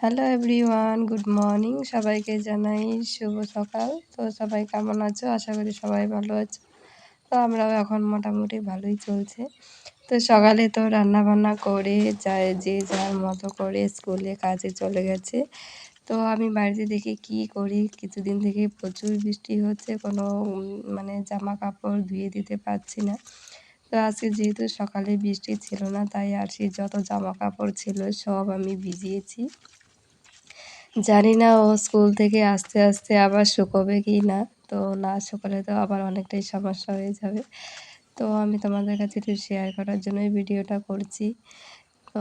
Hello everyone, good morning. সবাইকে জানাই শুভ সকাল। তো সবাই কেমন আছো? আশা করি সবাই ভালো আছো। তো আমরাও এখন মোটামুটি ভালোই চলছে। তো সকালে তো রান্নাবান্না করে যায় যে যার মতো করে স্কুলে কাজে চলে গেছে। তো আমি বাড়িতে দেখি কি করি, কিছুদিন থেকে প্রচুর বৃষ্টি হচ্ছে, কোনো মানে জামা কাপড় ধুয়ে দিতে পারছি না। তো আজকে যেহেতু সকালে বৃষ্টি ছিল না, তাই আর সেই যত জামা কাপড় ছিল সব আমি ভিজিয়েছি। জানি না ও স্কুল থেকে আসতে আসতে আবার শুকোবে কি না। তো না শুকালে তো আবার অনেকটাই সমস্যা হয়ে যাবে। তো আমি তোমাদের কাছে একটু শেয়ার করার জন্যই ভিডিওটা করছি। তো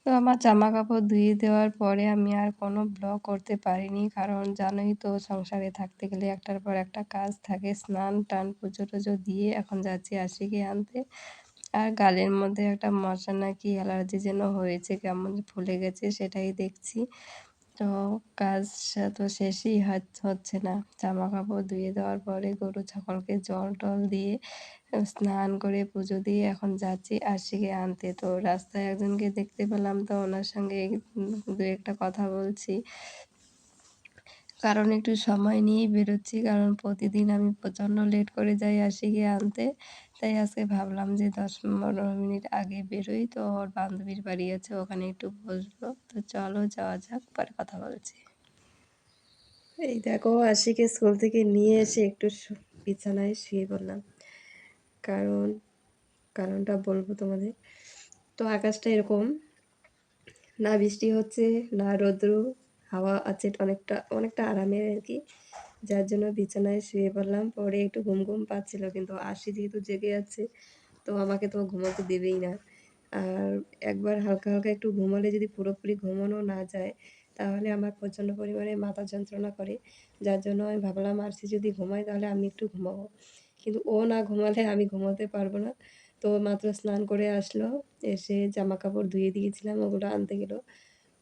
তো আমার জামা কাপড় ধুয়ে দেওয়ার পরে আমি আর কোনো ব্লগ করতে পারিনি, কারণ জানোই তো সংসারে থাকতে গেলে একটার পর একটা কাজ থাকে। স্নান টান পুজো টুজো দিয়ে এখন যাচ্ছি আশিকে আনতে। আর গালের মধ্যে একটা মশা নাকি অ্যালার্জি যেন হয়েছে, কেমন ফুলে গেছে সেটাই দেখছি। তো কাজ তো শেষই হচ্ছে না। জামা কাপড় ধুয়ে দেওয়ার পরে গরু ছাগলকে জল টল দিয়ে স্নান করে পুজো দিয়ে এখন যাচ্ছি আশিকে আনতে। তো রাস্তায় একজনকে দেখতে পেলাম, তো ওনার সঙ্গে দু একটা কথা বলছি, কারণ একটু সময় নিয়েই বেরোচ্ছি, কারণ প্রতিদিন আমি প্রচণ্ড লেট করে যাই আশিকে আনতে। তাই আজকে ভাবলাম যে 10-15 মিনিট আগে বেরোই। তো ওর বান্ধবীর বাড়ি আছে, ওখানে একটু বসবো। তো চলো যাওয়া যাক, পরে কথা বলছি। এই দেখো, আশিকে স্কুল থেকে নিয়ে এসে একটু বিছানায় শুয়ে পড়লাম। কারণ কারণটা বলবো তোমাদের। তো আকাশটা এরকম, না বৃষ্টি হচ্ছে না রৌদ্র, হাওয়া আছে অনেকটা অনেকটা আরামের আর কি। যার জন্য বিছানায় শুয়ে পড়লাম। পরে একটু ঘুম ঘুম পাচ্ছিল, কিন্তু আশি যেহেতু জেগে আছে তো আমাকে তো ঘুমোতে দেবেই না। আর একবার হালকা হালকা একটু ঘুমালে যদি পুরোপুরি ঘুমানো না যায়, তাহলে আমার প্রচণ্ড পরিমাণে মাথা যন্ত্রণা করে। যার জন্য আমি ভাবলাম আরসি যদি ঘুমায় তাহলে আমি একটু ঘুমাবো, কিন্তু ও না ঘুমালে আমি ঘুমাতে পারবো না। তো মাত্র স্নান করে আসলো, এসে জামা কাপড় ধুয়ে দিয়েছিলাম, ওগুলো আনতে গেলো।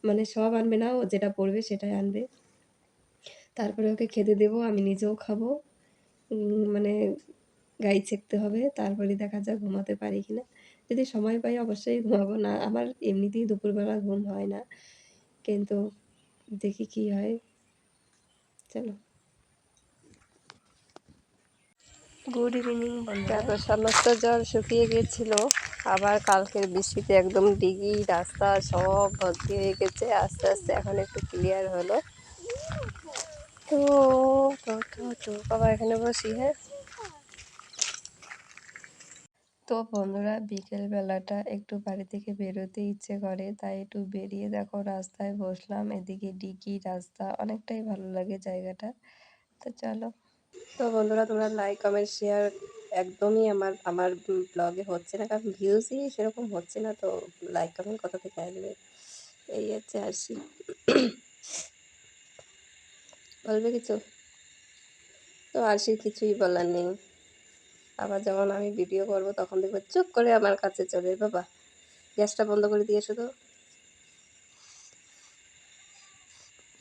মানে সব আনবে না, ও যেটা পরবে সেটাই আনবে। তারপরে ওকে খেতে দেবো, আমি নিজেও খাবো। মানে গাড়ি ছেঁকতে হবে, তারপরে দেখা যাক ঘুমাতে পারি কিনা। যদি সময় পাই অবশ্যই ঘুমাবো। না, আমার এমনিতেই দুপুরবেলা ঘুম হয় না, কিন্তু দেখি কি হয়। চলো। গুড ইভিনিং বন্ধুরা। দেখো সমস্ত জল শুকিয়ে গেছিল, আবার কালকের বৃষ্টিতে একদম ডিগি রাস্তা সব ভর্তি হয়ে গেছে। আস্তে আস্তে এখন একটু ক্লিয়ার হলো। তো বাবা এখানে বসি। হ্যাঁ, তো বন্ধুরা বিকেল বেলাটা একটু বাড়ি থেকে বেরোতে ইচ্ছে করে, তাই একটু বেরিয়ে দেখো রাস্তায় বসলাম। এদিকে ডিগি রাস্তা, অনেকটাই ভালো লাগে জায়গাটা। তো চলো। তো বন্ধুরা তোমরা লাইক কমেন্ট শেয়ার একদমই আমার ব্লগে হচ্ছে না, কারণ ভিউজই সেরকম হচ্ছে না। তো লাইক কমেন্ট কোথা থেকে আসবে, এই হচ্ছে আসি। বলবে কিছু? তো আসি, কিছুই বলার নেই। আবার যখন আমি ভিডিও করবো তখন দেখবো চুপ করে আমার কাছে চলে, বাবা গ্যাসটা বন্ধ করে দিয়ে এসো তো,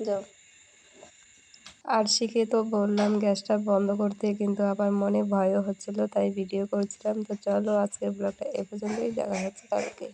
যাও। আরশিকে তো বললাম গ্যাসটা বন্ধ করতে, কিন্তু আবার মনে ভয়ও হচ্ছিল, তাই ভিডিও করছিলাম। তো চলো আজকের ব্লগটা এ পর্যন্তই, দেখা হচ্ছে কালকে।